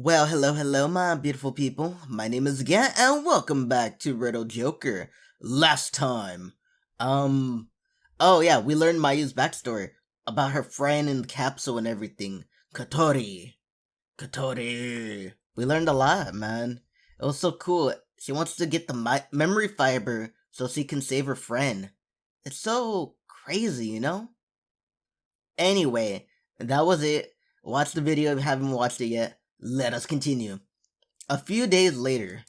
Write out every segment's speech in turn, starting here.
Well, hello, my beautiful people. My name is Gant, and welcome back to Riddle Joker. Last time, oh yeah, we learned Mayu's backstory about her friend in the capsule and everything. Katori. We learned a lot, man. It was so cool. She wants to get the memory fiber so she can save her friend. It's so crazy, you know? Anyway, that was it. Watch the video if you haven't watched it yet. Let us continue. A few days later.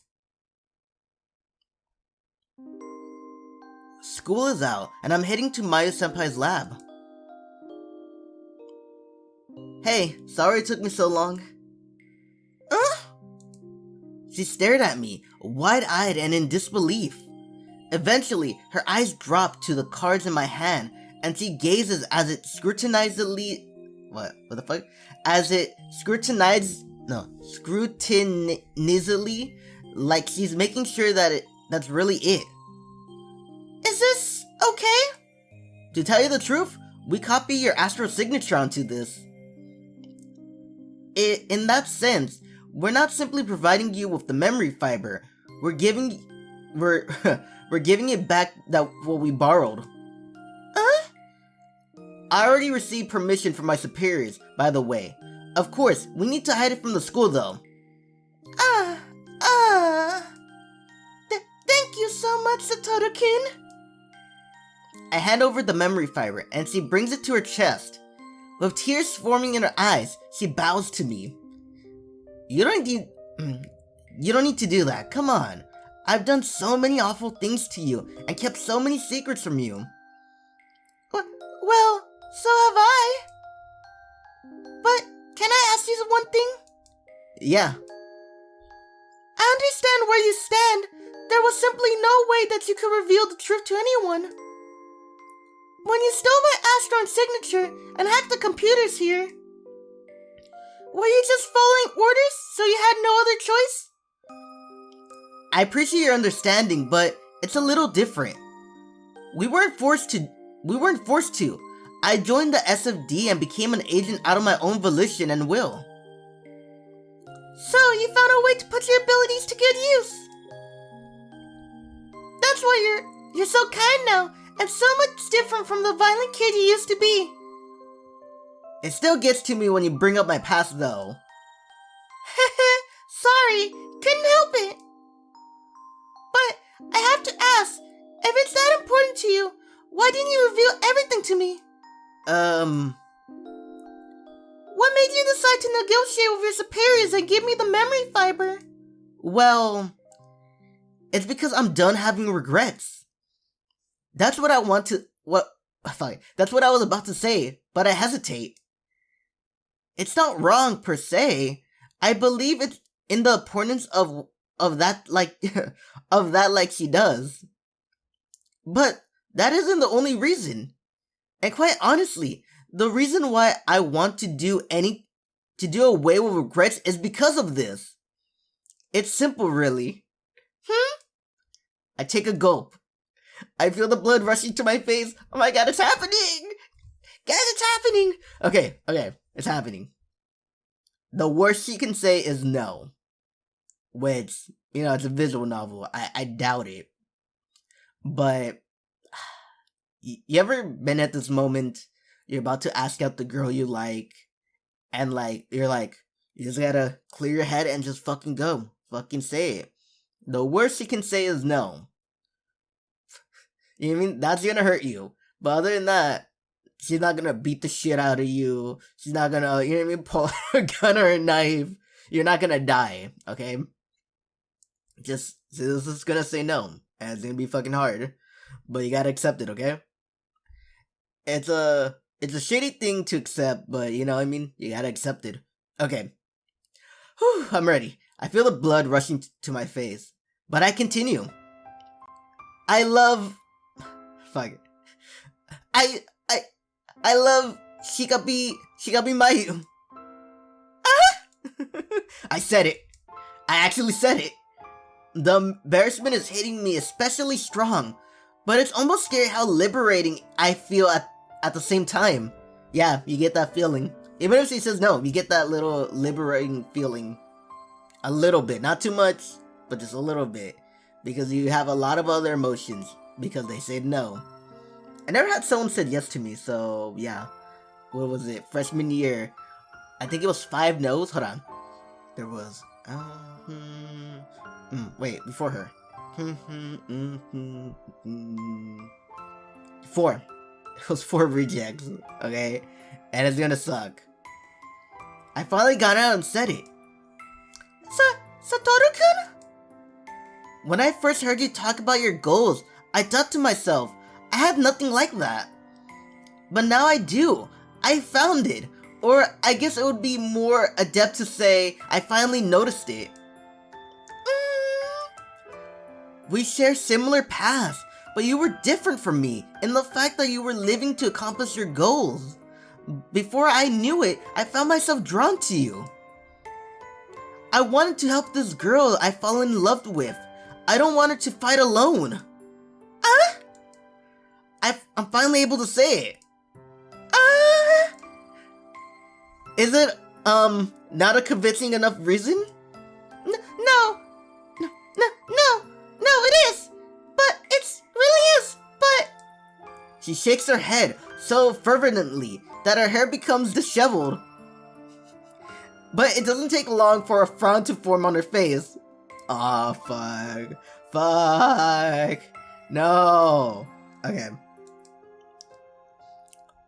School is out, and I'm heading to Mayu-senpai's lab. Hey, sorry it took me so long. She stared at me, wide-eyed and in disbelief. Eventually, her eyes drop to the cards in my hand, and she gazes as it scrutinizingly... What the fuck? As it scrutinizingly, like she's making sure that that's really it. Is this okay? To tell you the truth, we copy your astral signature onto this. In that sense, we're not simply providing you with the memory fiber. We're giving it back what we borrowed. I already received permission from my superiors, by the way. Of course, we need to hide it from the school though. Thank you so much, Satoru-kun. I hand over the memory fiber, and she brings it to her chest. With tears forming in her eyes, she bows to me. You don't need to do that, come on. I've done so many awful things to you, and kept so many secrets from you. Well, so have I. But, can I ask you one thing? Yeah. I understand where you stand. There was simply no way that you could reveal the truth to anyone. When you stole my Astron signature and hacked the computers here, were you just following orders so you had no other choice? I appreciate your understanding, but it's a little different. We weren't forced to. I joined the SFD and became an agent out of my own volition and will. So, you found a way to put your abilities to good use. That's why you're so kind now, and so much different from the violent kid you used to be. It still gets to me when you bring up my past, though. Sorry, couldn't help it. But, I have to ask, if it's that important to you, why didn't you reveal everything to me? What made you decide to negotiate with your superiors and give me the memory fiber? Well, it's because I'm done having regrets. That's what I was about to say, but I hesitate. It's not wrong per se. I believe it's in the importance of that like she does. But that isn't the only reason. And quite honestly, the reason why I want to do away with regrets is because of this. It's simple, really. I take a gulp. I feel the blood rushing to my face. Oh my god, it's happening! Guys, it's happening! Okay, it's happening. The worst she can say is no. Which, it's a visual novel. I doubt it. But you ever been at this moment, you're about to ask out the girl you like, and you just gotta clear your head and just fucking go. Fucking say it. The worst she can say is no. You know what I mean? That's gonna hurt you. But other than that, she's not gonna beat the shit out of you. She's not gonna, pull out a gun or a knife. You're not gonna die, okay? She's just gonna say no. And it's gonna be fucking hard. But you gotta accept it, okay? It's a shitty thing to accept, but you gotta accept it. Okay. Whew, I'm ready. I feel the blood rushing to my face. But I continue. I love Hikari Mayu. I said it. I actually said it. The embarrassment is hitting me especially strong, but it's almost scary how liberating I feel at the same time. Yeah, you get that feeling. Even if she says no, you get that little liberating feeling. A little bit, not too much, but just a little bit. Because you have a lot of other emotions because they said no. I never had someone said yes to me, so yeah. What was it? Freshman year. I think it was 5 no's. Hold on. There was... wait, before her. 4. It was 4 rejects, okay? And it's gonna suck. I finally got out and said it. Satoru-kun? When I first heard you talk about your goals, I thought to myself, I had nothing like that. But now I do. I found it. Or I guess it would be more adept to say, I finally noticed it. We share similar paths, but you were different from me in the fact that you were living to accomplish your goals. Before I knew it, I found myself drawn to you. I wanted to help this girl I fall in love with. I don't want her to fight alone. I'm finally able to say it. Is it, not a convincing enough reason? No, it is. But it really is, but... She shakes her head so fervently that her hair becomes disheveled. But it doesn't take long for a frown to form on her face. Aw, fuck. No. Okay.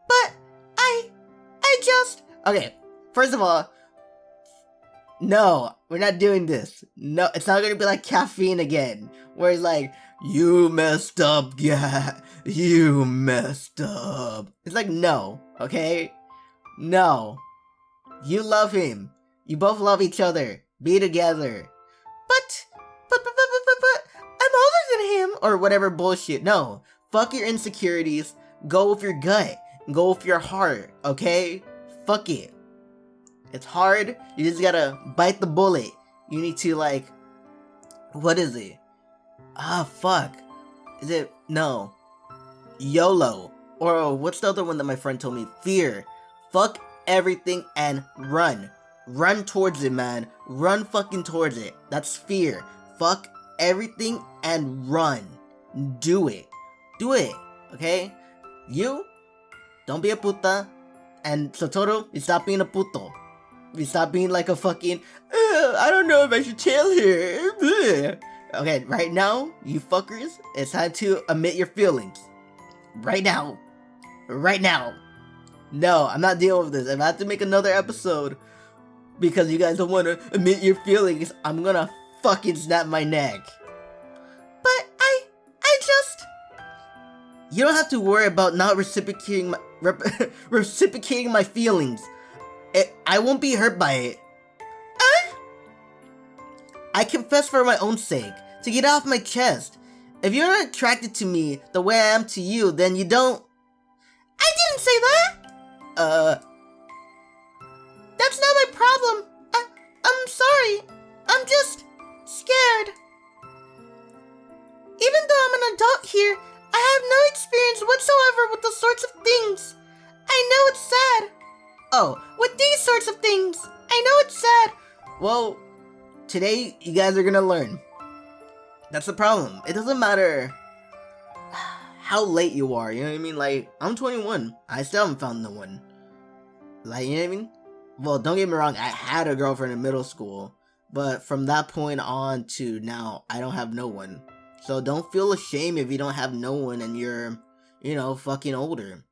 But I just... Okay, first of all, no, we're not doing this. No, it's not gonna be like Caffeine again, where it's like, you messed up, yeah, you messed up. It's like, no, okay? No. You love him. You both love each other. Be together. But, I'm older than him, or whatever bullshit. No, fuck your insecurities. Go with your gut. Go with your heart, okay? Fuck it. It's hard. You just gotta bite the bullet. You need to, like... What is it? Fuck. Is it... No. YOLO. Or what's the other one that my friend told me? Fear. Fuck everything and run. Run towards it, man. Run fucking towards it. That's fear. Fuck everything and run. Do it. Do it. Okay? You... Don't be a puta. And Satoru, you stop being a puto. You stop being like a fucking, I don't know if I should tell her. Okay, right now, you fuckers, it's time to admit your feelings. Right now. Right now. No, I'm not dealing with this. If I have to make another episode because you guys don't want to admit your feelings, I'm gonna fucking snap my neck. But I just... You don't have to worry about not reciprocating my feelings. I won't be hurt by it. I confess for my own sake, to get off my chest. If you're not attracted to me the way I am to you, then you don't... I didn't say that! That's not my problem. I'm sorry. I'm just scared. Even though I'm an adult here, I have no experience whatsoever with those sorts of things. I know it's sad. Oh, with these sorts of things. I know it's sad. Well, today you guys are gonna learn. That's the problem. It doesn't matter how late you are, you know what I mean? Like, I'm 21. I still haven't found no one. Like, you know what I mean? Well, don't get me wrong, I had a girlfriend in middle school. But from that point on to now, I don't have no one. So don't feel ashamed if you don't have no one and you're, you know, fucking older.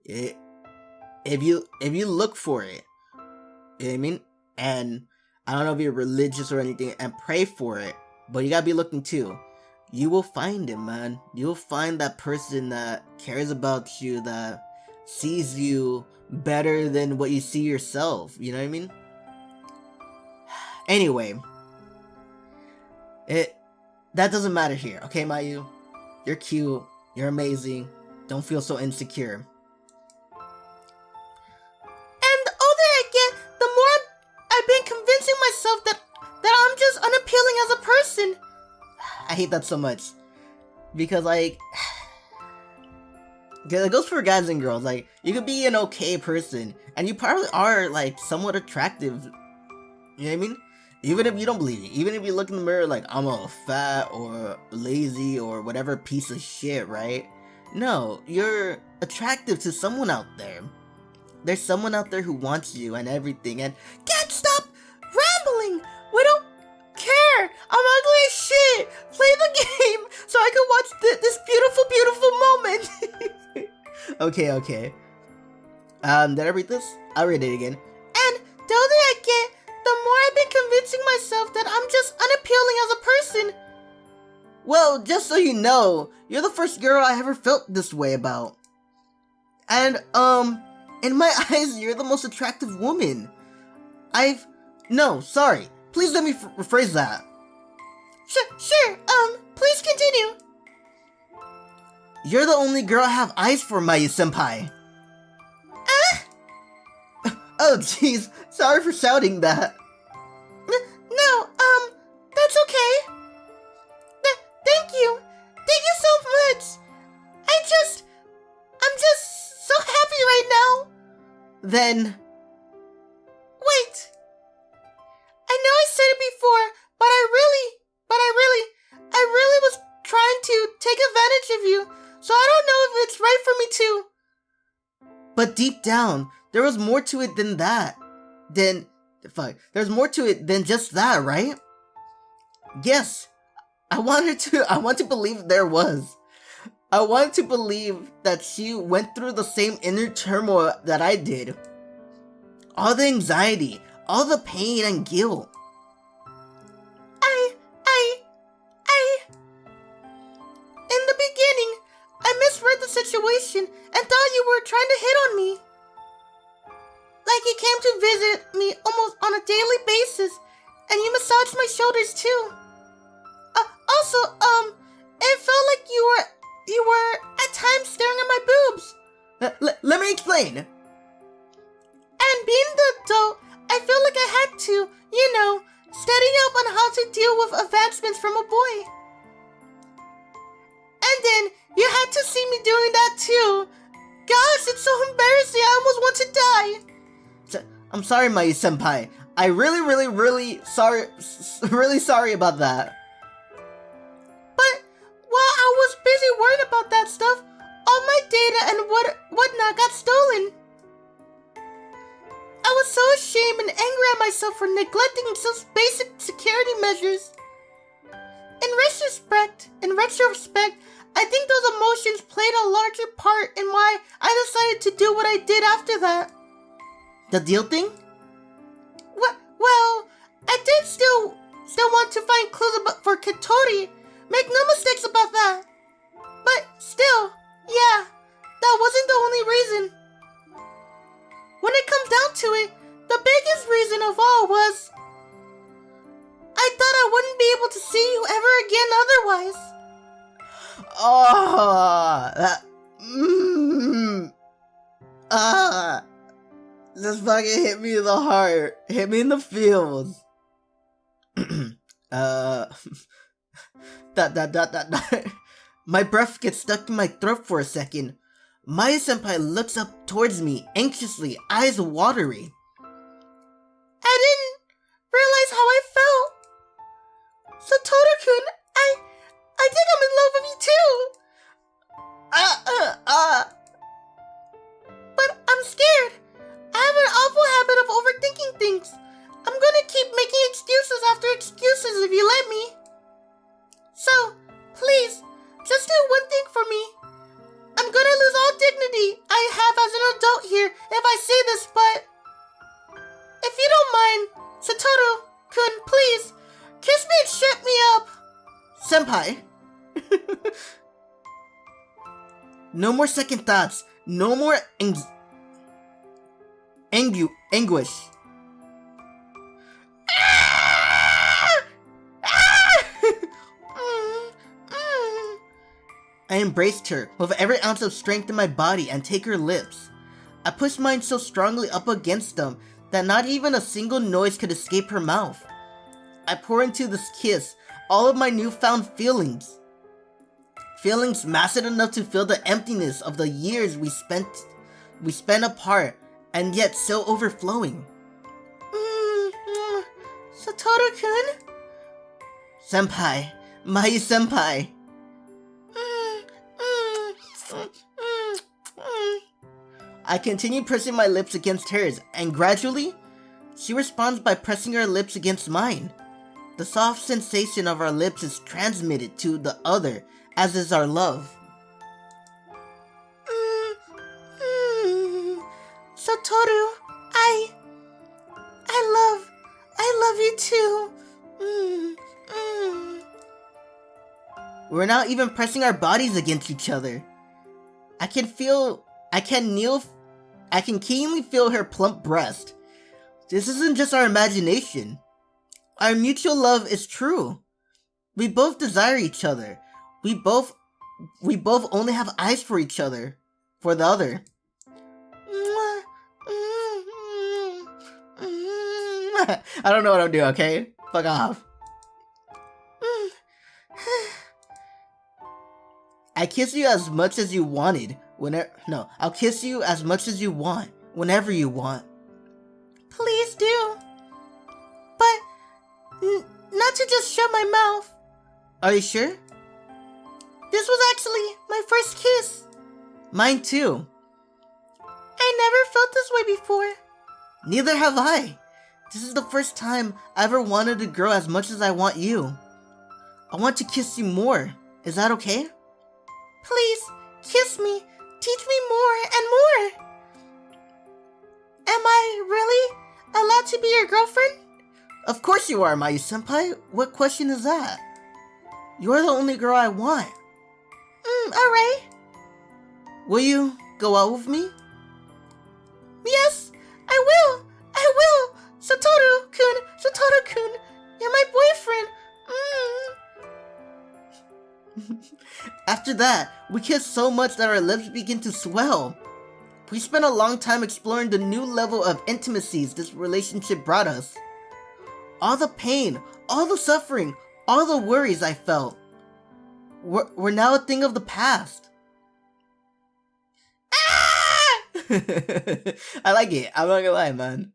If you look for it, you know what I mean? And I don't know if you're religious or anything, and pray for it, but you gotta be looking too. You will find it, man. You will find that person that cares about you, that sees you better than what you see yourself, you know what I mean? Anyway, that doesn't matter here, okay, Mayu? You're cute, you're amazing, don't feel so insecure. I've been convincing myself that I'm just unappealing as a person. I hate that so much. Because, like, it goes for guys and girls. Like, you could be an okay person, and you probably are, like, somewhat attractive. You know what I mean? Even if you don't believe me, even if you look in the mirror like I'm a fat or lazy or whatever piece of shit, right? No, you're attractive to someone out there. There's someone out there who wants you and everything, and can't stop rambling! We don't care! I'm ugly as shit! Play the game so I can watch this beautiful, beautiful moment! Okay. Did I read this? I'll read it again. And the older I get, the more I've been convincing myself that I'm just unappealing as a person. Well, just so you know, you're the first girl I ever felt this way about. And, in my eyes, you're the most attractive woman. No, sorry. Please let me rephrase that. Sure, please continue. You're the only girl I have eyes for, Mayu-senpai. Oh, jeez. Sorry for shouting that. No, that's okay. Thank you. Thank you so much. I'm just so happy right now. Then... Wait. I know I said it before, but I really was trying to take advantage of you, so I don't know if it's right for me to. But deep down, there was more to it than that. There's more to it than just that, right? Yes. I want to believe there was. I want to believe that she went through the same inner turmoil that I did. All the anxiety, all the pain and guilt. In the beginning, I misread the situation and thought you were trying to hit on me. Like you came to visit me almost on a daily basis, and you massaged my shoulders too. Also, it felt like you were at times staring at my boobs. Let me explain. And being the adult, I feel like I had to, study up on how to deal with advancements from a boy. And then you had to see me doing that too. Gosh, it's so embarrassing. I almost want to die. I'm sorry, Mayu-senpai. I really sorry about that. But while I was busy worrying about that stuff, all my data and whatnot got stolen. I was so ashamed and angry at myself for neglecting such basic security measures. In retrospect, I think those emotions played a larger part in why I decided to do what I did after that. The deal thing? Well, I did still want to find clues for Katori. Make no mistakes about that. But still, yeah, that wasn't the only reason. When it comes down to it, the biggest reason of all was I thought I wouldn't be able to see you ever again otherwise. This fucking hit me in the heart. Hit me in the feels. My breath gets stuck in my throat for a second. Mayu-senpai looks up towards me, anxiously, eyes watery. I didn't realize how I felt. Satoru-kun, I think I'm in love with you too. But I'm scared. I have an awful habit of overthinking things. I'm gonna keep making excuses after excuses if you let me. So, please, just do one thing for me. I'm gonna lose all dignity I have as an adult here if I say this, but if you don't mind, Satoru-kun, please, kiss me and shut me up. Senpai. No more second thoughts. No more anguish. I embraced her with every ounce of strength in my body and take her lips. I pushed mine so strongly up against them that not even a single noise could escape her mouth. I pour into this kiss all of my newfound feelings. Feelings massive enough to fill the emptiness of the years we spent apart, and yet so overflowing. Satoru-kun, Satoru-kun? Senpai. Mayu-senpai. I continue pressing my lips against hers, and gradually, she responds by pressing her lips against mine. The soft sensation of our lips is transmitted to the other, as is our love. Satoru, I love you too. We're now even pressing our bodies against each other. I can keenly feel her plump breast. This isn't just our imagination. Our mutual love is true. We both desire each other. We both only have eyes for each other, for the other. I don't know what I'm doing, okay? Fuck off. I kiss you as much as you wanted. I'll kiss you as much as you want, whenever you want. Please do. But, not to just shut my mouth. Are you sure? This was actually my first kiss. Mine too. I never felt this way before. Neither have I. This is the first time I ever wanted a girl as much as I want you. I want to kiss you more. Is that okay? Please, kiss me. Teach me more and more. Am I really allowed to be your girlfriend? Of course you are, Mayu-senpai. What question is that? You're the only girl I want. Alright. Will you go out with me? Yes, I will. Satoru-kun, you're my boyfriend. After that, we kissed so much that our lips begin to swell. We spent a long time exploring the new level of intimacies this relationship brought us. All the pain, all the suffering, all the worries I felt were now a thing of the past. I like it. I'm not gonna lie, man.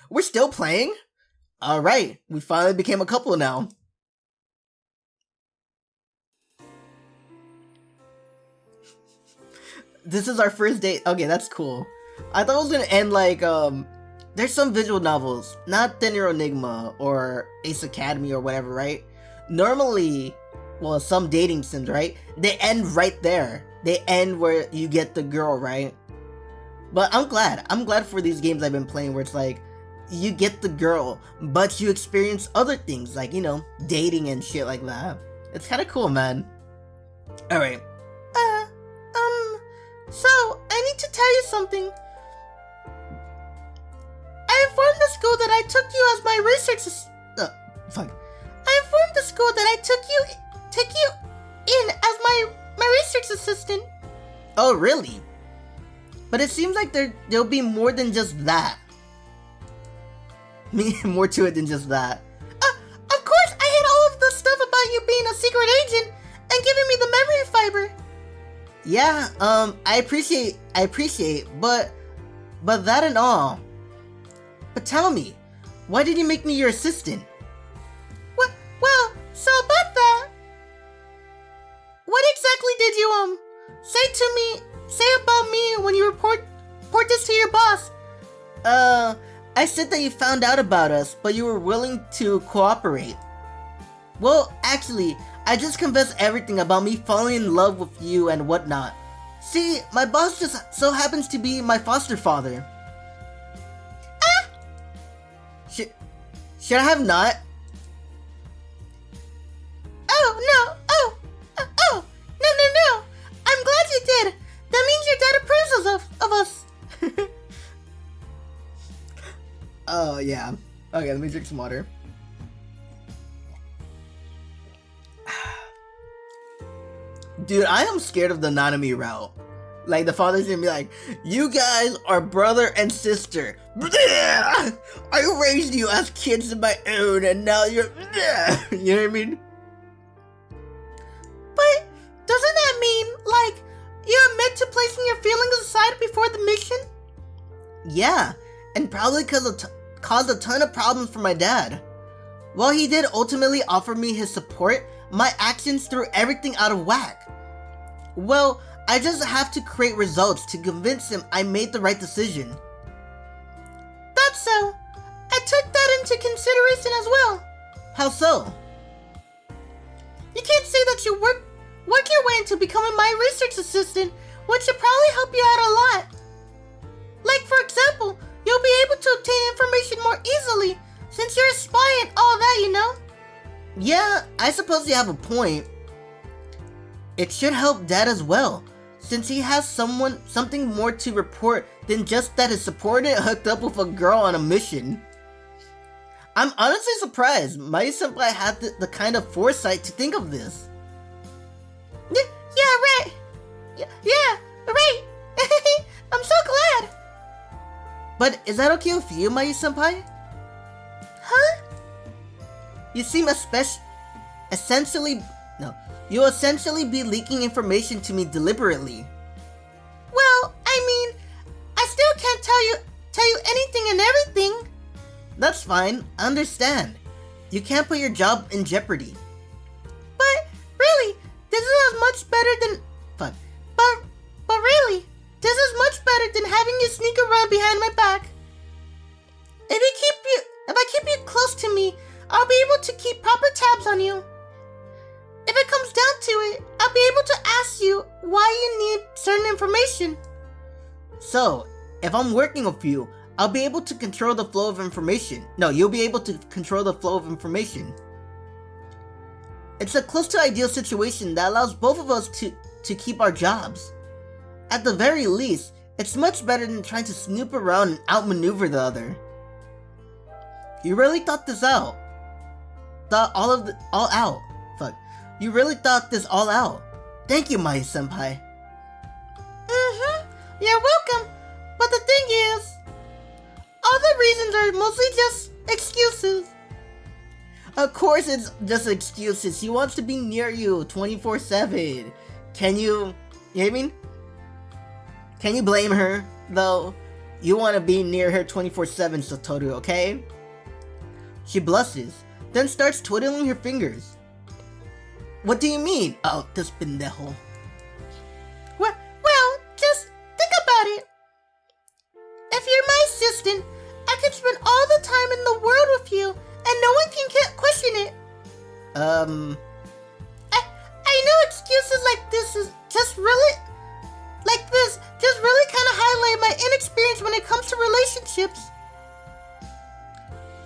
We're still playing? Alright, we finally became a couple now. This is our first date. Okay, that's cool. I thought it was gonna end like, there's some visual novels, not Thin Enigma or Ace Academy or whatever, right? Normally, well, some dating sims, right? They end right there. They end where you get the girl, right? But I'm glad for these games I've been playing where it's like, you get the girl, but you experience other things like, you know, dating and shit like that. It's kind of cool, man. Alright. So, I need to tell you something. I informed the school that I took you as my research I informed the school that I took you in as my research assistant. Oh, really? But it seems like there'll be more than just that. More to it than just that. Of course, I hid all of the stuff about you being a secret agent and giving me the memory fiber. Yeah, I appreciate, but that and all. But tell me, why did you make me your assistant? Well, so about that. What exactly did you, say about me when you report this to your boss? I said that you found out about us, but you were willing to cooperate. Well, actually, I just confessed everything about me falling in love with you and whatnot. See, my boss just so happens to be my foster father. Should I have not? No. I'm glad you did. That means your dad approves of us. Oh, yeah. Okay, let me drink some water. Dude, I am scared of the Nanami route. Like, the father's gonna be like, you guys are brother and sister. I raised you as kids of my own, and now you're... You know what I mean? But, doesn't that mean, like, you admit to placing your feelings aside before the mission? Yeah, and probably caused a ton of problems for my dad. While he did ultimately offer me his support, my actions threw everything out of whack. Well, I just have to create results to convince him I made the right decision. That's so. I took that into consideration as well. How so? You can't say that you work your way into becoming my research assistant, which should probably help you out a lot. Like, for example, you'll be able to obtain information more easily, since you're a spy and all that, you know? Yeah, I suppose you have a point. It should help Dad as well, since he has something more to report than just that his subordinate hooked up with a girl on a mission. I'm honestly surprised Mai-senpai had the kind of foresight to think of this. Yeah, right. Yeah, right. I'm so glad. But is that okay with you, Mai-senpai? Huh? You seem you'll essentially be leaking information to me deliberately. Well, I mean, I still can't tell you anything and everything. That's fine, I understand. You can't put your job in jeopardy. But really, this is much better than But really, this is much better than having you sneak around behind my back. If I keep you close to me, I'll be able to keep proper tabs on you. If it comes down to it, I'll be able to ask you why you need certain information. So, if I'm working with you, I'll be able to control the flow of information. No, you'll be able to control the flow of information. It's a close to ideal situation that allows both of us to keep our jobs. At the very least, it's much better than trying to snoop around and outmaneuver the other. You really thought this out. You really thought this all out. Thank you, Mai-senpai. You're welcome. But the thing is, all the reasons are mostly just excuses. Of course it's just excuses. She wants to be near you 24/7. Can you know what I mean? Can you blame her, though? You want to be near her 24/7, Satoru, okay? She blushes, then starts twiddling her fingers. What do you mean? Oh, this pendejo. Well, just think about it. If you're my assistant, I could spend all the time in the world with you, and no one can question it. I know excuses like this just really kind of highlight my inexperience when it comes to relationships.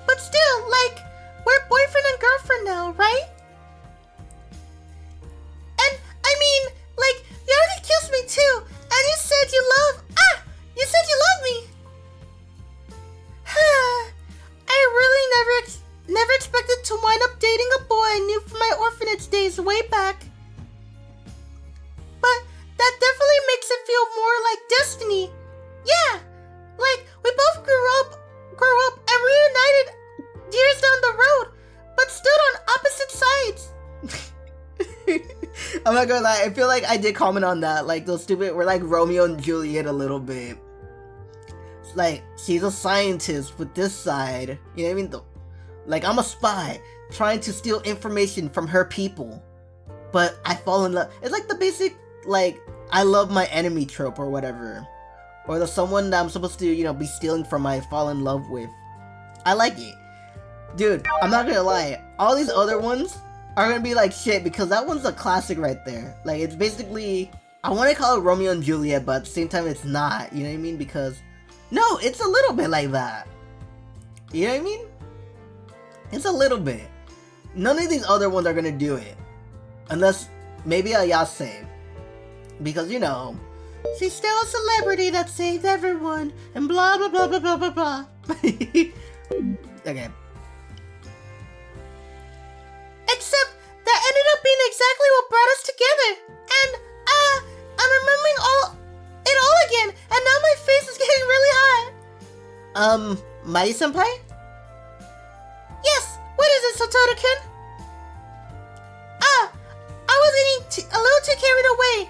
But still, like, we're boyfriend and girlfriend now, right? And, I mean, like, you already kissed me too, and you said you love me. I really never expected to wind up dating a boy I knew from my orphanage days way back. But that definitely makes it feel more like destiny. Yeah, like we both grew up and reunited years down the road, but stood on opposite sides. I'm not gonna lie, I feel like I did comment on that, like those stupid, we're like Romeo and Juliet a little bit. It's like, she's a scientist with this side, you know what I mean? Like, I'm a spy, trying to steal information from her people, but I fall in love. It's like the basic, like, I love my enemy trope or whatever. Or the someone that I'm supposed to, you know, be stealing from I fall in love with. I like it. Dude, I'm not gonna lie, all these other ones are gonna be like shit, because that one's a classic right there. Like, it's basically, I want to call it Romeo and Juliet, but at the same time it's not, you know what I mean? Because, no, it's a little bit like that. You know what I mean? It's a little bit. None of these other ones are gonna do it. Unless, maybe Ayase. Because, you know, she's still a celebrity that saved everyone, and blah blah blah blah blah blah blah. Okay. Except that ended up being exactly what brought us together. And, I'm remembering it all again, and now my face is getting really hot. Mai-senpai? Yes, what is it, Satoru-kun? I was getting a little too carried away.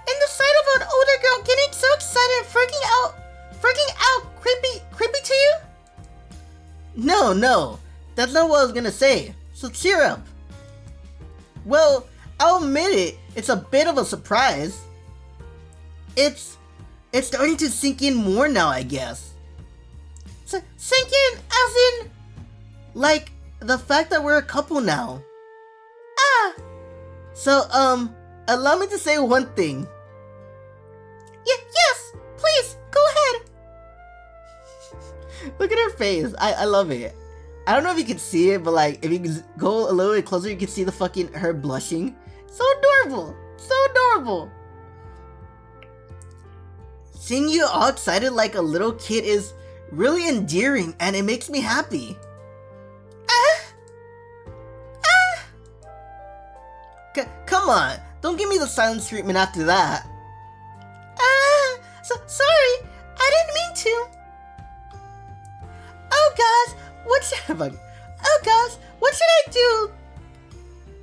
In the sight of an older girl getting so excited and freaking out, creepy to No, that's not what I was gonna say, so cheer up. Well, I'll admit it, it's a bit of a surprise. It's starting to sink in more now, I guess. Sink in as in, like, the fact that we're a couple now. So, allow me to say one thing. Yes, please, go ahead. Look at her face, I love it. I don't know if you can see it, but like, if you go a little bit closer, you can see the fucking, her blushing. So adorable, so adorable. Seeing you all excited like a little kid is really endearing, and it makes me happy. Come on, don't give me the silence treatment after that. Sorry, I didn't mean to. Oh gosh, what should I do?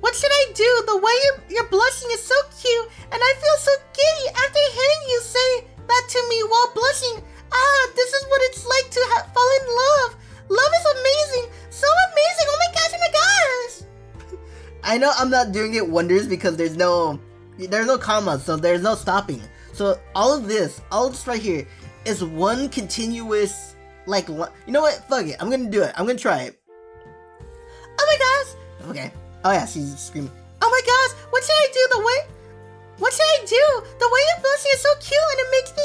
What should I do? The way you're blushing is so cute, and I feel so giddy after hearing you say that to me while blushing. This is what it's like to fall in love. Love is amazing, so amazing. Oh my gosh, I know I'm not doing it wonders because there's no commas, so there's no stopping. So all of this right here is one continuous, like, you know what? Fuck it. I'm gonna do it. I'm gonna try it. Oh my gosh. Okay. Oh yeah, she's screaming. Oh my gosh, what should I do? What should I do? The way you're blushing is so cute, and it makes me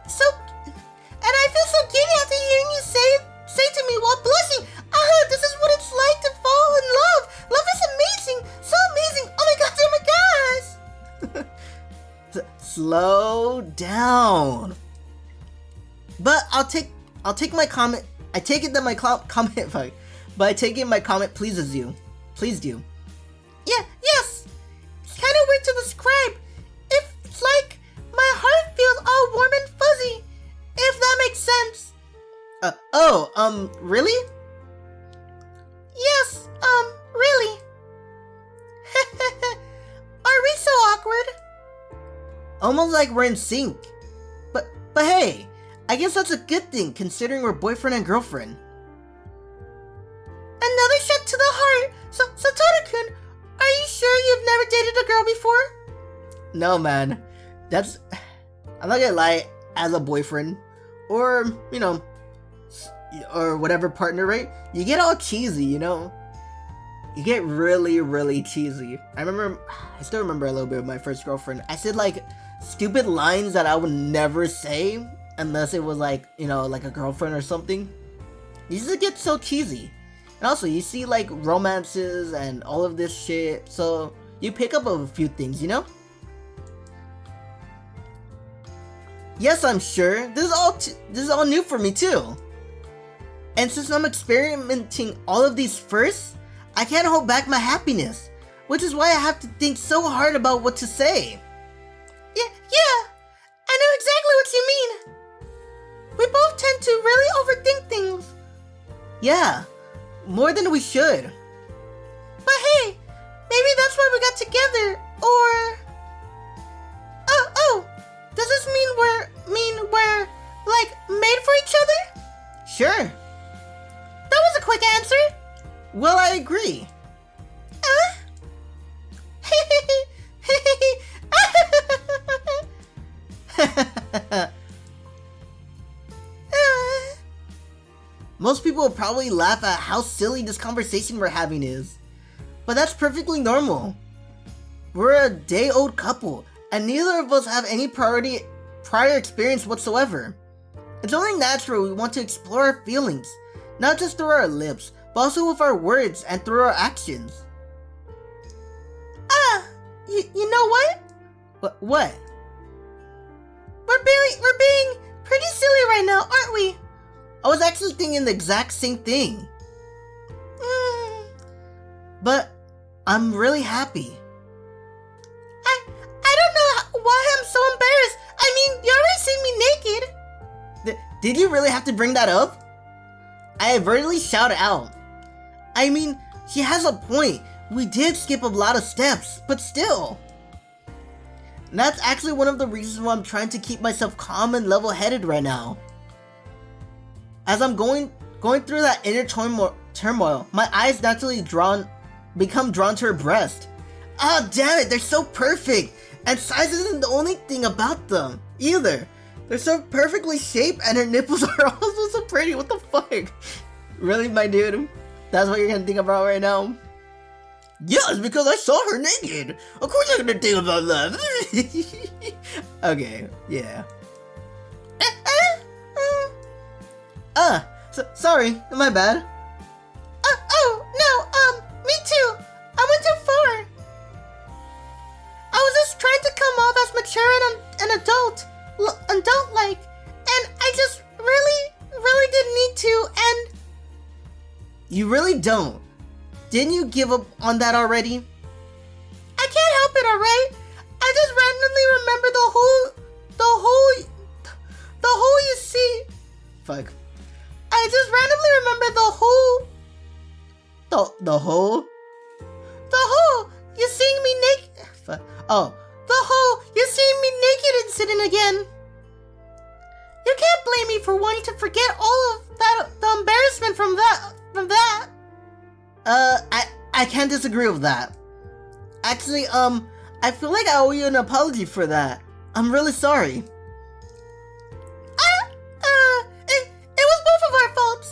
so, and I feel so giddy after hearing you say to me while blushing. This is what it's like to fall in love. Love is amazing, so amazing. Oh my gosh. Slow down. But I'll take my comment. I take it that my comment, but I take it my comment pleases you. Please do. Yeah, yes. It's kind of weird to describe. It's like my heart feels all warm and fuzzy, if that makes sense. Really? Yes, really. Are we so awkward? Almost like we're in sync. But hey, I guess that's a good thing considering we're boyfriend and girlfriend. Another shot to the heart. Satoru-kun, are you sure you've never dated a girl before? No, man. I'm not gonna lie, as a boyfriend, or, you know, or whatever partner, right? You get all cheesy, you know? You get really, really cheesy. I still remember a little bit of my first girlfriend. I said, like, stupid lines that I would never say unless it was, like, you know, like a girlfriend or something. You just get so cheesy. And also, you see, like, romances and all of this shit, so you pick up a few things, you know? Yes, I'm sure. This is all new for me, too. And since I'm experimenting all of these first, I can't hold back my happiness, which is why I have to think so hard about what to say. Yeah, I know exactly what you mean. We both tend to really overthink things. Yeah, more than we should. But hey, maybe that's why we got together, or... Oh, does this mean we're, like, made for each other? Sure. That was a quick answer. Well, I agree. Most people will probably laugh at how silly this conversation we're having is. But that's perfectly normal. We're a day-old couple, and neither of us have any prior experience whatsoever. It's only natural we want to explore our feelings, not just through our lips, but also with our words and through our actions. You know what? What? We're being pretty silly right now, aren't we? I was actually thinking the exact same thing. But I'm really happy. I don't know why I'm so embarrassed. I mean, you already seen me naked. Did you really have to bring that up? I avertedly shout out. I mean, she has a point. We did skip a lot of steps, but still. And that's actually one of the reasons why I'm trying to keep myself calm and level-headed right now. As I'm going Going through that inner turmoil, my eyes naturally become drawn to her breast. Ah, damn it, they're so perfect! And size isn't the only thing about them, either. They're so perfectly shaped and her nipples are also so pretty, what the fuck? Really, my dude? That's what you're gonna think about right now? Yes, because I saw her naked! Of course I'm gonna think about that! Okay, yeah. Sorry, my bad. Oh, no, me too. I went too far. I was just trying to come off as mature and adult-like, and I just really didn't need to, and... You really don't. Didn't you give up on that already? I can't help it, alright? I just randomly remember the whole you see. Fuck. I just randomly remember the whole you seeing me naked. Oh, the whole you seeing me naked incident again. You can't blame me for wanting to forget all of that, the embarrassment from that. I can't disagree with that. Actually, I feel like I owe you an apology for that. I'm really sorry. It was both of our faults.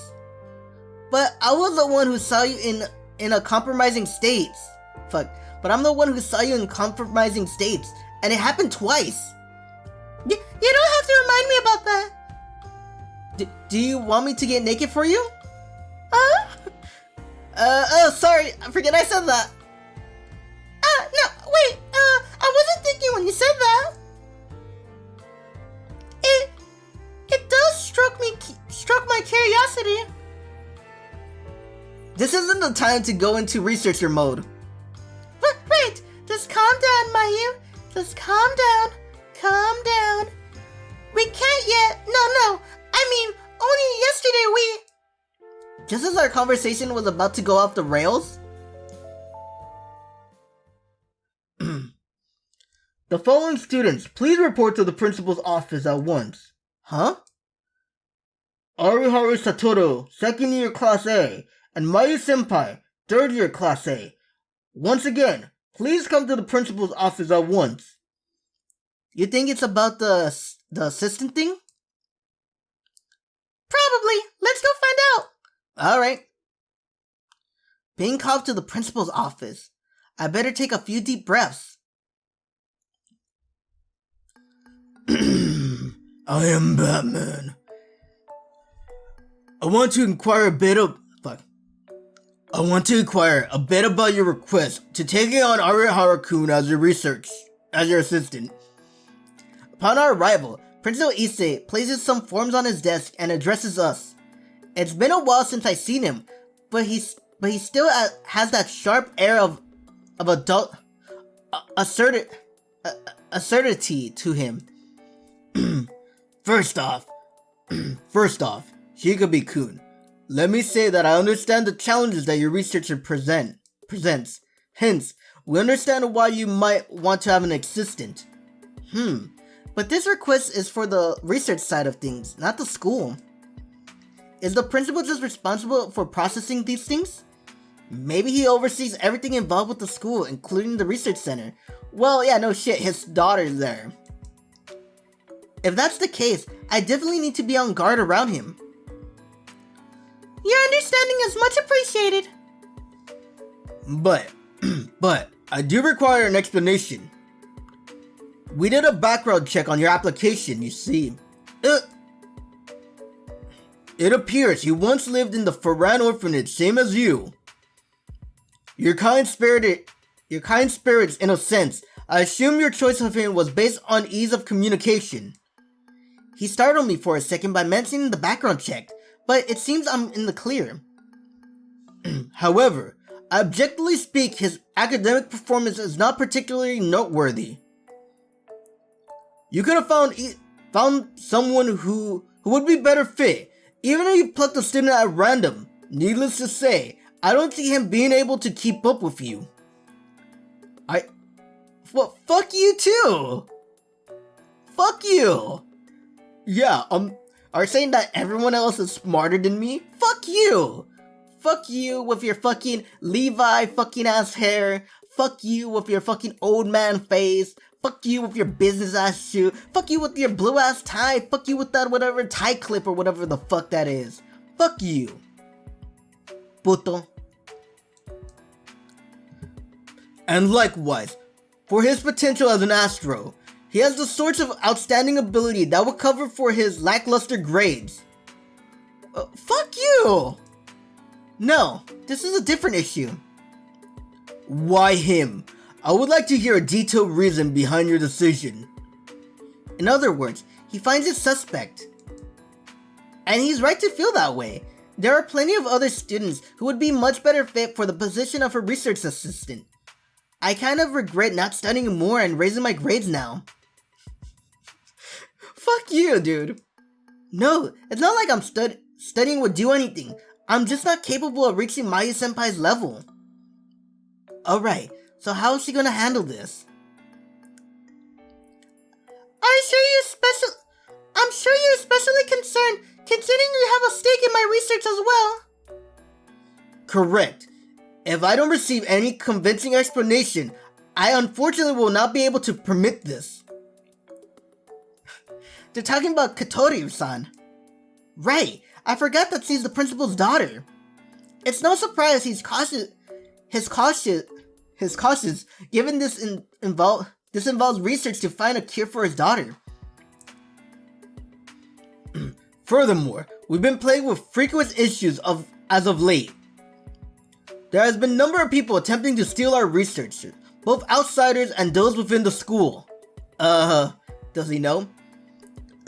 But I was the one who saw you in a compromising state. Fuck. But I'm the one who saw you in compromising states, and it happened twice. You don't have to remind me about that. Do you want me to get naked for you? Sorry, I forget I said that. No, wait, I wasn't thinking when you said that. It does struck my curiosity. This isn't the time to go into researcher mode. Right, just calm down, Mayu. Just calm down. We can't yet. No, I mean, only yesterday we... Just as our conversation was about to go off the rails... The following students, please report to the principal's office at once. Huh? Arihara Satoru, 2nd year Class A, and Mayu Senpai, 3rd year Class A. Once again, please come to the principal's office at once. You think it's about the assistant thing? Probably. Let's go find out. Alright. Being called to the principal's office. I better take a few deep breaths. I am Batman. I want to inquire a bit about your request to taking on Arihara-kun as your assistant. Upon our arrival, Principal Issei places some forms on his desk and addresses us. It's been a while since I've seen him, but he still has that sharp air of adult assertivity to him. First off, Hikari-kun, let me say that I understand the challenges that your researcher presents. Hence, we understand why you might want to have an assistant. But this request is for the research side of things, not the school. Is the principal just responsible for processing these things? Maybe he oversees everything involved with the school, including the research center. Well, yeah, no shit, his daughter's there. If that's the case, I definitely need to be on guard around him. Your understanding is much appreciated. But, I do require an explanation. We did a background check on your application, you see. It appears you once lived in the Faran orphanage, same as you. Your kind spirits, in a sense. I assume your choice of him was based on ease of communication. He startled me for a second by mentioning the background check, but it seems I'm in the clear. However, objectively speak, his academic performance is not particularly noteworthy. You could have found someone who would be better fit, even if you plucked a student at random. Needless to say, I don't see him being able to keep up with you. Fuck you too! Fuck you! Yeah, Are you saying that everyone else is smarter than me? Fuck you! Fuck you with your fucking Levi fucking ass hair. Fuck you with your fucking old man face. Fuck you with your business ass suit. Fuck you with your blue ass tie. Fuck you with that whatever tie clip or whatever the fuck that is. Fuck you. Puto. And likewise, for his potential as an Astro, he has the sorts of outstanding ability that will cover for his lackluster grades. Fuck you! No, this is a different issue. Why him? I would like to hear a detailed reason behind your decision. In other words, he finds it suspect. And he's right to feel that way. There are plenty of other students who would be much better fit for the position of a research assistant. I kind of regret not studying more and raising my grades now. Fuck you, dude. No, it's not like I'm studying would do anything. I'm just not capable of reaching Mayu-senpai's level. Alright, so how is she gonna handle this? I'm sure you're especially concerned, considering you have a stake in my research as well. Correct. If I don't receive any convincing explanation, I unfortunately will not be able to permit this. They're talking about Katori-san. Right, I forgot that she's the principal's daughter. It's no surprise he's cautious, given this involves research to find a cure for his daughter. Furthermore, we've been plagued with frequent issues as of late. There has been a number of people attempting to steal our research, both outsiders and those within the school. Does he know?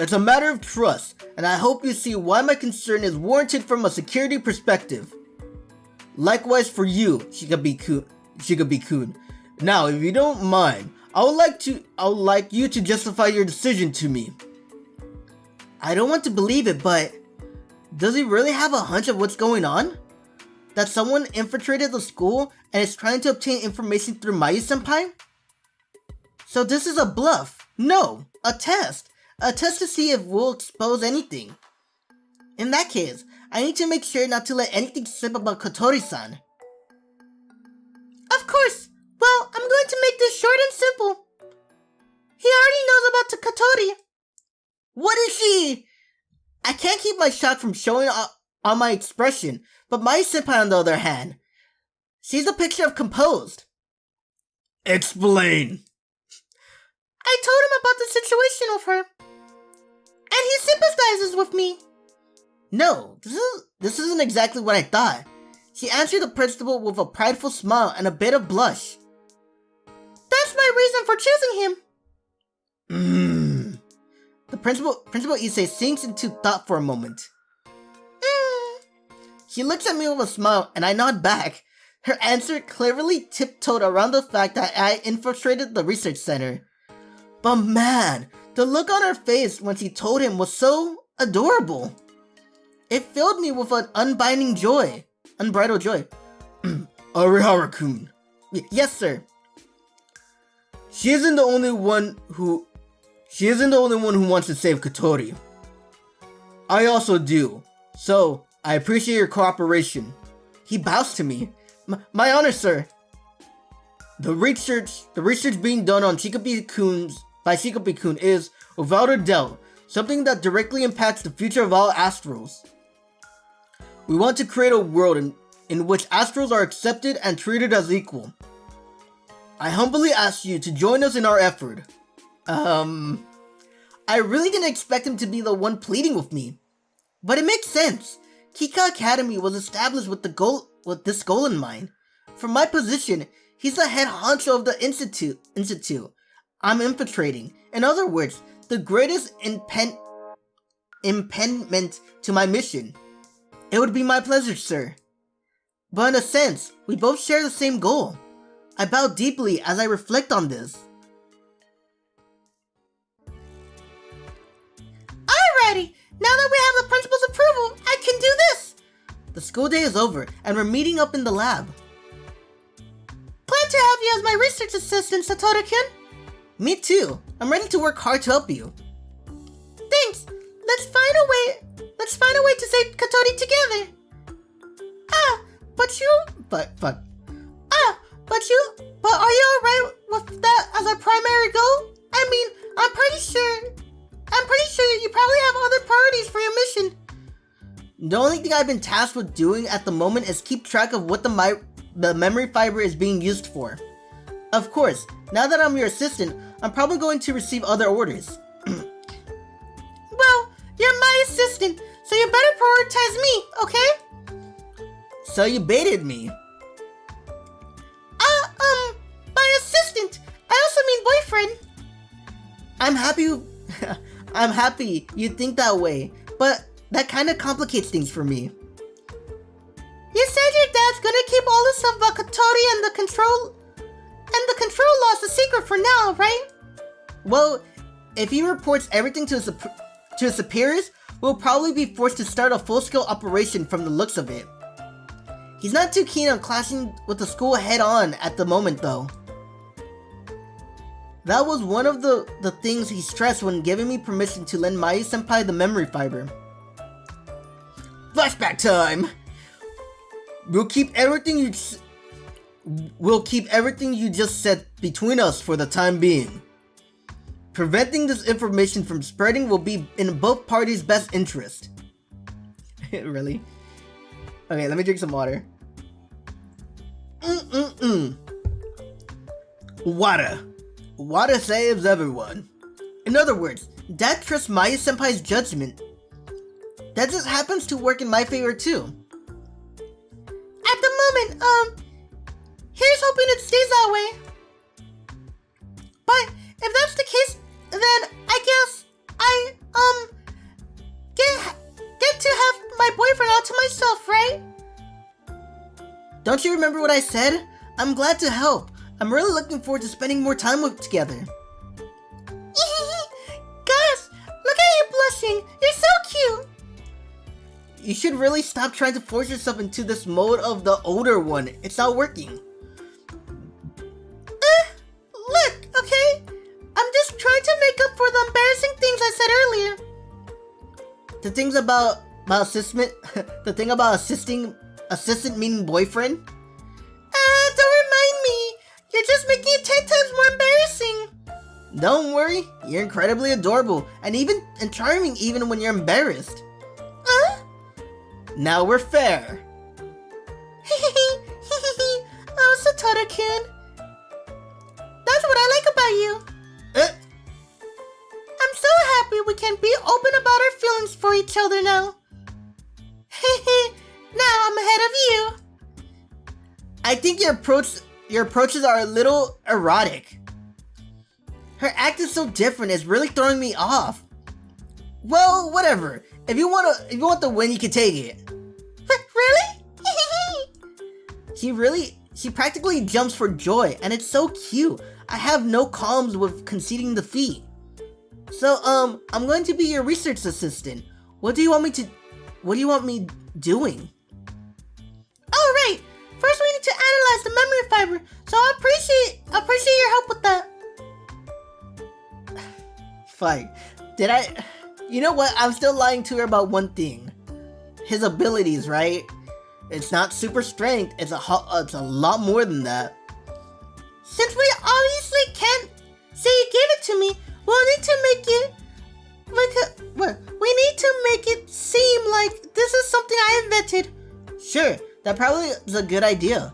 It's a matter of trust, and I hope you see why my concern is warranted from a security perspective. Likewise for you, Shikabi-kun. Now, if you don't mind, I would like you to justify your decision to me. I don't want to believe it, but does he really have a hunch of what's going on? That someone infiltrated the school and is trying to obtain information through Mayu-senpai? So this is a bluff. No, a test. A test to see if we'll expose anything. In that case, I need to make sure not to let anything slip about Kotori-san. Of course. Well, I'm going to make this short and simple. He already knows about the Kotori. What is she? I can't keep my shock from showing on my expression, but Mayu-senpai on the other hand, she's a picture of composed. Explain. I told him about the situation with her, and he sympathizes with me. No, this isn't exactly what I thought. She answered the principal with a prideful smile and a bit of blush. That's my reason for choosing him. The Principal Issei sinks into thought for a moment. She looks at me with a smile and I nod back. Her answer cleverly tiptoed around the fact that I infiltrated the research center. But man, the look on her face when she told him was so adorable. It filled me with an unbridled joy. Arihara-kun. Yes, sir. She isn't the only one who wants to save Kotori. I also do. So, I appreciate your cooperation. He bows to me. My honor, sir. The research being done on by Shikabi-kun is, without a doubt, something that directly impacts the future of all Astrals. We want to create a world in which Astrals are accepted and treated as equal. I humbly ask you to join us in our effort. I really didn't expect him to be the one pleading with me. But it makes sense. Kika Academy was established with this goal in mind. From my position, he's the head honcho of the institute I'm infiltrating. In other words, the greatest impediment to my mission. It would be my pleasure, sir. But in a sense, we both share the same goal. I bow deeply as I reflect on this. Alrighty, now that we have the principal's approval, I can do this! The school day is over, and we're meeting up in the lab. Glad to have you as my research assistant, Satoru-kun. Me too. I'm ready to work hard to help you. Thanks. Let's find a way to save Katori together. But are you alright with that as our primary goal? I mean, I'm pretty sure you probably have other priorities for your mission. The only thing I've been tasked with doing at the moment is keep track of what the memory fiber is being used for. Of course, now that I'm your assistant, I'm probably going to receive other orders. Well, you're my assistant, so you better prioritize me, okay? So you baited me. By assistant, I also mean boyfriend. I'm happy you think that way, but that kind of complicates things for me. You said your dad's gonna keep all the stuff about Katori and the control loss a secret for now, right? Well, if he reports everything to his superiors, we'll probably be forced to start a full-scale operation from the looks of it. He's not too keen on clashing with the school head-on at the moment, though. That was one of the things he stressed when giving me permission to lend Mayu-senpai the memory fiber. Flashback time! We'll keep everything you just said between us for the time being. Preventing this information from spreading will be in both parties' best interest. Really? Okay, let me drink some water. Water. Water saves everyone. In other words, Dad trusts Mayu-senpai's judgment. That just happens to work in my favor too. At the moment, here's hoping it stays that way. But if that's the case, then I guess I get to have my boyfriend all to myself, right? Don't you remember what I said? I'm glad to help. I'm really looking forward to spending more time together. Gus, look at you blushing. You're so cute. You should really stop trying to force yourself into this mode of the older one. It's not working. Look, okay? I'm just trying to make up for the embarrassing things I said earlier. The things about assistant, the thing about assistant meaning boyfriend? Don't remind me. You're just making it 10 times more embarrassing. Don't worry, you're incredibly adorable and charming even when you're embarrassed. Now we're fair. Oh, Satoru-kun. That's what I like about you. I'm so happy we can be open about our feelings for each other now. Now I'm ahead of you. I think your approaches are a little erotic. Her act is so different, it's really throwing me off. Well, whatever. If you want the win, you can take it. Really? She practically jumps for joy, and it's so cute. I have no qualms with conceding defeat. So, I'm going to be your research assistant. What do you want me doing? Oh, right. First, we need to analyze the memory fiber. So I appreciate your help with that. Fine. You know what? I'm still lying to her about one thing. His abilities, right? It's not super strength. It's a lot more than that. Since we obviously can't say you gave it to me, we'll need to make it we need to make it seem like this is something I invented. Sure, that probably is a good idea.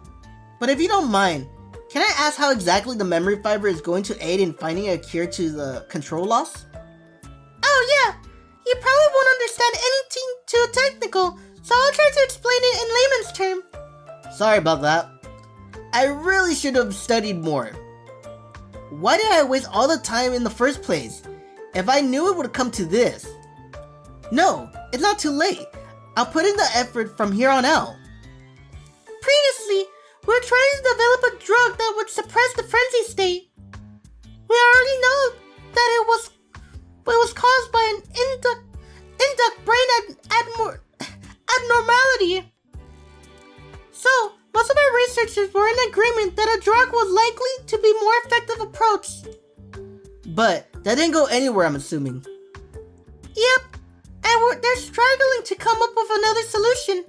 But if you don't mind, can I ask how exactly the memory fiber is going to aid in finding a cure to the control loss? Oh yeah, you probably won't understand anything too technical, so I'll try to explain it in layman's terms. Sorry about that. I really should have studied more. Why did I waste all the time in the first place? If I knew it would come to this. No, it's not too late. I'll put in the effort from here on out. Previously, we were trying to develop a drug that would suppress the frenzy state. We already know that it was caused by an induct brain abnormality. So, most of our researchers were in agreement that a drug was likely to be a more effective approach. But that didn't go anywhere, I'm assuming. Yep. they're struggling to come up with another solution.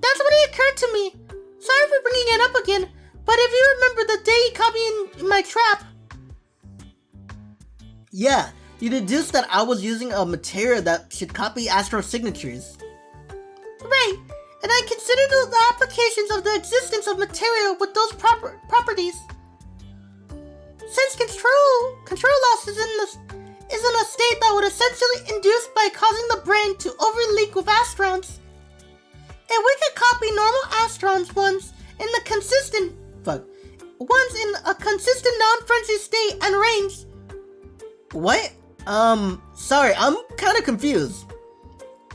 That's when it occurred to me. Sorry for bringing it up again, but if you remember the day you caught me in my trap. Yeah, you deduced that I was using a material that should copy Astral signatures. Right, and I considered the applications of the existence of material with those properties. Since control loss is in a state that would essentially induce by causing the brain to overleak with Astrons. If we could copy normal Astrons once in a consistent non-frenzy state and range. What? Sorry, I'm kind of confused.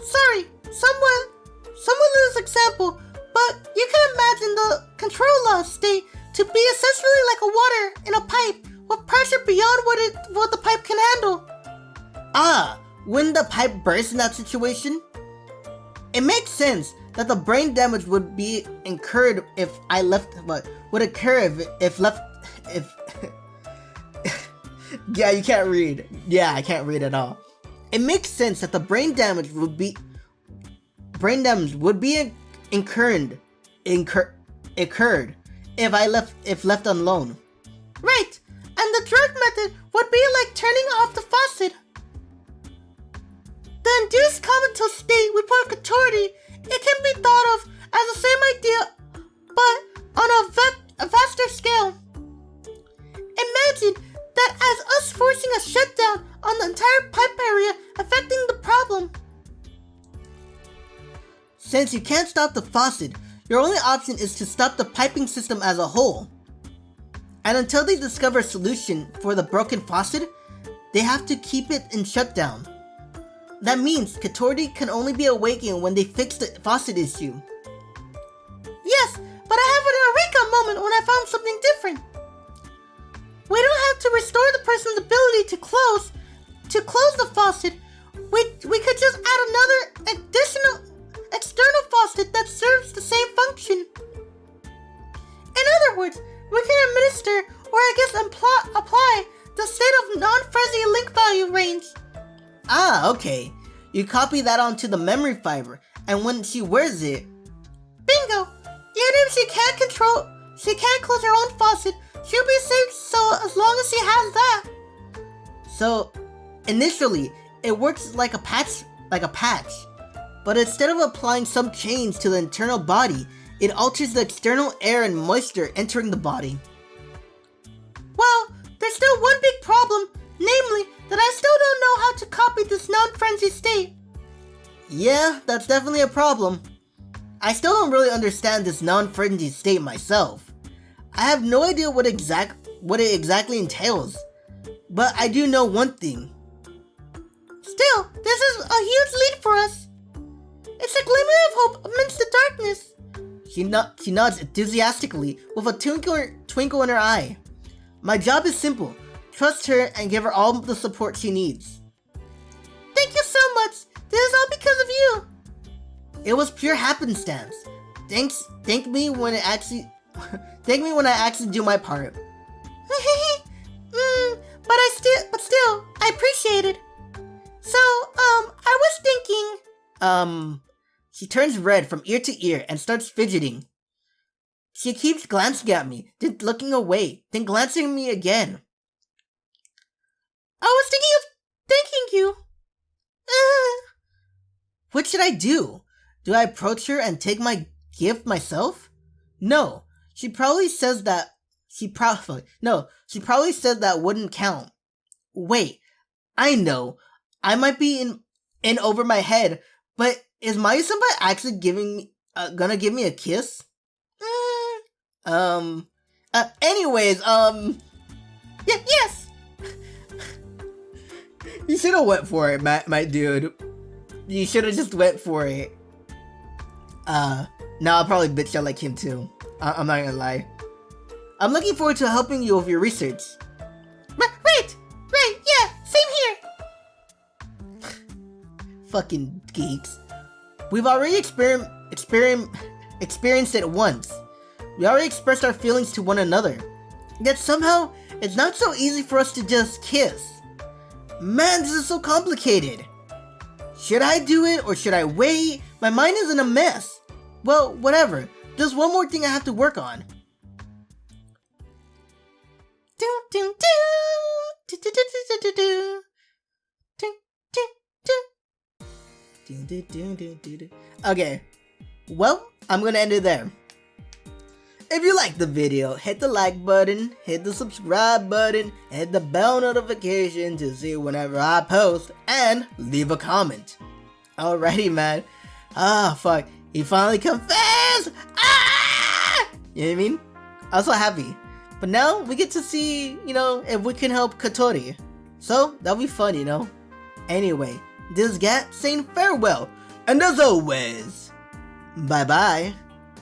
Sorry, somewhat loose example, but you can imagine the control loss state to be essentially like a water in a pipe with pressure beyond what the pipe can handle. Ah, wouldn't the pipe burst in that situation? It makes sense that the brain damage would be incurred if I left, but would occur if yeah, you can't read. Yeah, I can't read at all. It makes sense that the brain damage would be incurred if left alone. Right, and the drug method would be like turning off the faucet. The induced comatose state we put Katori, it can be thought of as the same idea, but on a vaster scale. Imagine that as us forcing a shutdown on the entire pipe area, affecting the problem. Since you can't stop the faucet, your only option is to stop the piping system as a whole. And until they discover a solution for the broken faucet, they have to keep it in shutdown. That means Katori can only be awakened when they fix the faucet issue. Yes, but I have an eureka moment when I found something different. We don't have to restore the person's ability to close the faucet. We could just add another external faucet that serves the same function. In other words, we can administer, or I guess apply, the state of non-fuzzy link value range. Ah, okay. You copy that onto the memory fiber, and when she wears it... Bingo! Even if she can't close her own faucet, she'll be safe so as long as she has that. So, initially, it works like a patch. But instead of applying some change to the internal body, it alters the external air and moisture entering the body. Well, there's still one big problem, namely that I still don't know how to copy this non-frenzy state. Yeah, that's definitely a problem. I still don't really understand this non-frenzy state myself. I have no idea what it exactly entails, but I do know one thing. Still, this is a huge lead for us. It's a glimmer of hope amidst the darkness. She nods enthusiastically with a twinkle in her eye. My job is simple. Trust her and give her all the support she needs. Thank you so much. This is all because of you. It was pure happenstance. Thank me when I actually do my part. But still, I appreciate it. So, I was thinking... She turns red from ear to ear and starts fidgeting. She keeps glancing at me, then looking away, then glancing at me again. I was thinking of thanking you. What should I do? Do I approach her and take my gift myself? No. She probably says that wouldn't count. Wait, I know. I might be in over my head, but is Mayu-senpai actually gonna give me a kiss? Anyways, yes! You should've went for it, my dude. You should've just went for it. Now I'll probably bitch out like him too. I'm not gonna lie. I'm looking forward to helping you with your research. Right, yeah, same here. Fucking geeks. We've already experienced it once. We already expressed our feelings to one another. Yet somehow, it's not so easy for us to just kiss. Man, this is so complicated. Should I do it or should I wait? My mind is in a mess. Well, whatever. There's one more thing I have to work on. Okay, well, I'm gonna end it there. If you liked the video, hit the like button, hit the subscribe button, hit the bell notification to see whenever I post, and leave a comment. Alrighty, man. Ah, fuck. He finally confessed! Ah! You know what I mean? I was so happy. But now we get to see, if we can help Katori. So, that'll be fun, Anyway, this is Gat saying farewell. And as always, bye-bye.